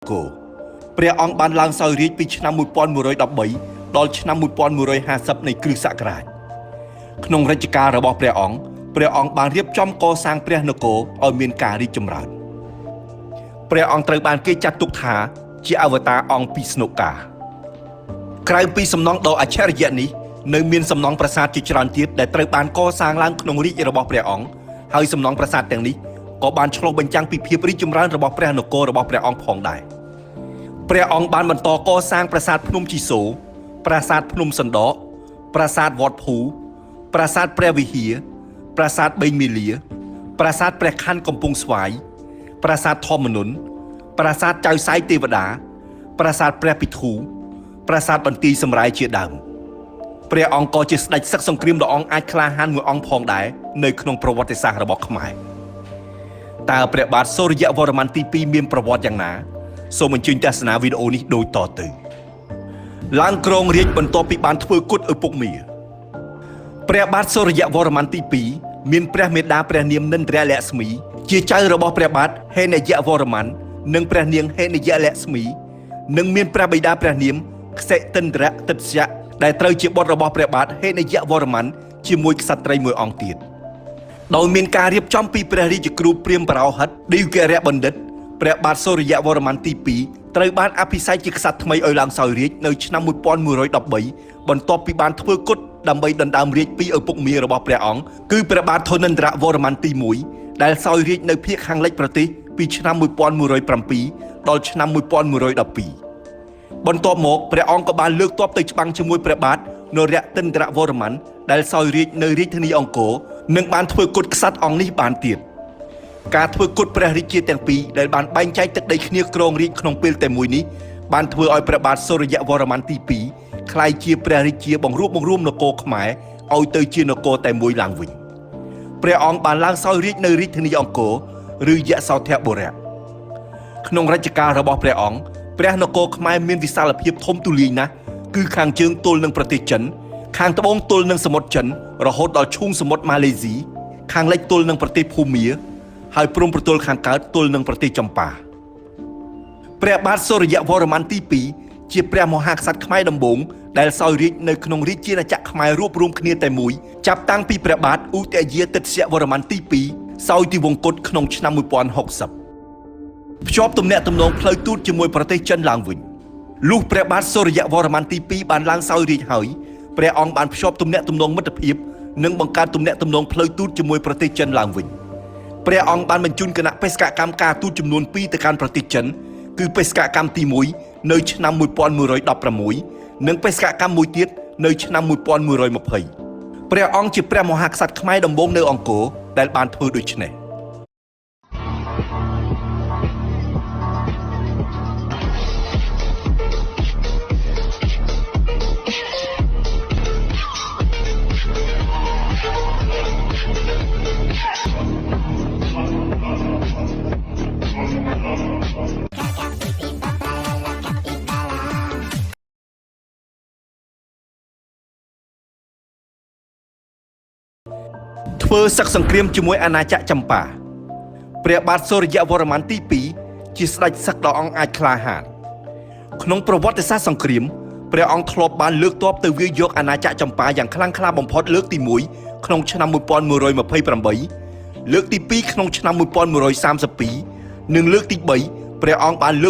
ង្គរព្រះអង្គបានឡើងសោយរាជ្យពីឆ្នាំ1113ដល់ឆ្នាំ1150នៃគ្រិស្តសករាជក្នុងរជ្ជកាលរបស់ព្រះអង្គបានរៀបចំកសាងព្រះនគរឲ្យមានការរីកចម្រើនព្រះអង្គត្រូវបានគេចាត់ទុកថាជាអវតារអង្គពីស្នុកាក្រៅពីសំណង់ដ៏អច្ឆរិយៈនេះនៅមានសំណង់ប្រាសាទជាច្រើនទៀតដែលត្រូវបានកសាងឡើងក្នុងរាជ្យរបស់ព្រះអង្គហើយសំណង់ប្រាសាទទាំងនេះក៏បានឆ្លុះបញ្ចាំងពីភាពរីកចម្រើនរបស់ព្រះនគររបស់ព្រះអង្គផងដែរព្រះអង្គបានបន្តកសាងប្រាសាទភ្នំជីសូរប្រាសាទភ្នំសណ្ដកប្រាសាទវត្តភូប្រាសាទព្រះវិហារប្រាសាទបេងមាលាប្រាសាទព្រះខ័នកំពង់ស្វាយប្រាសាទធម្មនន្ទប្រាសាទចៅសាយទេវតាប្រាសាទព្រះពិធូប្រាសាទបន្ទាយសម្រាយជាដើមព្រះអង្គក៏ជាស្ដេចសឹកសង្គ្រាមដ៏អង់អាចក្លាហានមួយអង្គផងដែរនៅក្នុងប្រវត្តិសាស្ត្ររបស់ខ្មែរតើព្រះបាទសូរ្យវរ្ម័នទី2មានប្រវត្តិយ៉ាងណាសូមអញ្ជើញទស្សនាវីដេអូនេះដូចតទៅឡើងគ្រងរាជ្យបន្ទាប់ពីបានធ្វើគុតឪពុកមាព្រះបាទសូរ្យវរ្ម័នទី2មានព្រះមេដាព្រះនាមនិន្ទ្រលក្ស្មីជាចៅរបស់ព្រះបាទហេនយវរ្ម័ននិងព្រះនាងហេនយលក្ស្មីនិងមានព្រះបិតាព្រះនាមក្សិតិន្ទ្រទិត្យៈដែលត្រូវជាបុត្ររបស់ព្រះបាទហេនយវរ្ម័នជាមួយក្សត្រីមួយអង្គទៀតដោយមានការរៀបចំពីព្រះរាជគ្រូព្រាហ្មណ៍បរោហិតឌីវគរៈបណ្ឌិតព្រះបាទសូរ្យវរ្ម័នទី2ត្រូវបានអភិសេកជាក្សត្រថ្មីឲ្យឡើងសោយរាជ្យនៅឆ្នាំ1113បន្ទាប់ពីបានធ្វើគុតដើម្បីដណ្ដើមរាជ្យពីឪពុកមារបស់ព្រះអង្គគឺព្រះបាទធនន្ទ្រវរ្ម័នទី1ដែលសោយរាជ្យនៅភាគខាងលិចប្រទេសពីឆ្នាំ1107ដល់ឆ្នាំ1112បន្ទាប់មកព្រះអង្គក៏បានលើកទ័ពទៅច្បាំងជាមួយព្រះបាទនរទិន្ទ្រវរ្ម័នដែលសោយរាជ្យនៅរាជធានីអង្គរនិងបានធ្វើគុតក្សត្រអង្គនេះបានទៀតការធ្វើគុតព្រះរាជាទាំងពីរដែលបានបែងចែកទឹកដីគ្នាគ្រងរាជ្យក្នុងពេលតែមួយនេះបានធ្វើឲ្យព្រះបាទសូរ្យវរ្ម័នទី2ក្លាយជាព្រះរាជាបង្រួបបង្រួមនគរខ្មែរឲ្យទៅជានគរតែមួយឡើងវិញព្រះអង្គបានឡើងសោយរាជ្យនៅរាជធានីអង្គរឬយសោធបុរៈក្នុងរជ្ជកាលរបស់ព្រះអង្គព្រះនគរខ្មែរមានវិសាលភាពធំទូលាយណាស់គឺខាងជើងទល់នឹងប្រទេសចិនខាងត្បូងទល់នឹងសមុទ្រចិនរហូតដល់ឈូងសមុទ្រម៉ាឡេស៊ីខាងលិចទល់នឹងប្រទេសភូមាហើយព្រំប្រទល់ខាងកើតទល់នឹងប្រទេសចម្ប៉ាព្រះបាទសូរ្យវរ្ម័នទី2ជាព្រះមហាក្សត្រខ្មែរដំបូងដែលសោយរាជ្យនៅក្នុងរាជាណាចក្រខ្មែររួបរวมគ្នាតែមួយចាប់តាំងពីព្រះបាទឧទយាទិត្យវរ្ម័នទី2សោយទីវង្គតក្នុងឆ្នាំ1060ភ្ជាប់ទំនាក់ទំនងផ្លូវទូតជាមួយប្រទេសចិនឡើងវិញលុះព្រះបាទសូរ្យវរ្ម័នទី2បានឡើងសោយរាជ្យហើយព្រះអង្គបានភ្ជាប់ទំនាក់ទំនងមិត្តភាពនិងបង្កើតទំនាក់ទំនងផ្លូវទូតជាមួយប្រទេសចិនឡើងវិញព្រះអង្គបានបញ្ជូនគណៈបេសកកម្មការទូតចំនួន2ទៅកាន់ប្រទេសចិនគឺបេសកកម្មទី1នៅឆ្នាំ1116និងបេសកកម្មមួយទៀតនៅឆ្នាំ1120ព្រះអង្គជាព្រះមហាក្សត្រខ្មែរដំបូងនៅអង្គរដែលបានធ្វើដូច្នេះធ្វើសឹកសង្គ្រាមជាមួយអាណាចក្រចម្ប៉ាព្រះបាទសូរ្យវរ្ម័នទី2ជាស្ដេចសឹកដ៏អង់អាចក្លាហានក្នុងប្រវត្តិសាស្ត្រសង្គ្រាមព្រះអង្គធ្លាប់បានលើកទ័ពទៅវាយយកអាណាចក្រចម្ប៉ាយ៉ាងខ្លាំងក្លាបំផុតលើកទី1ក្នុងឆ្នាំ1128លើកទី2ក្នុងឆ្នាំ1132និងលើកទី3ព្រះអង្គបាន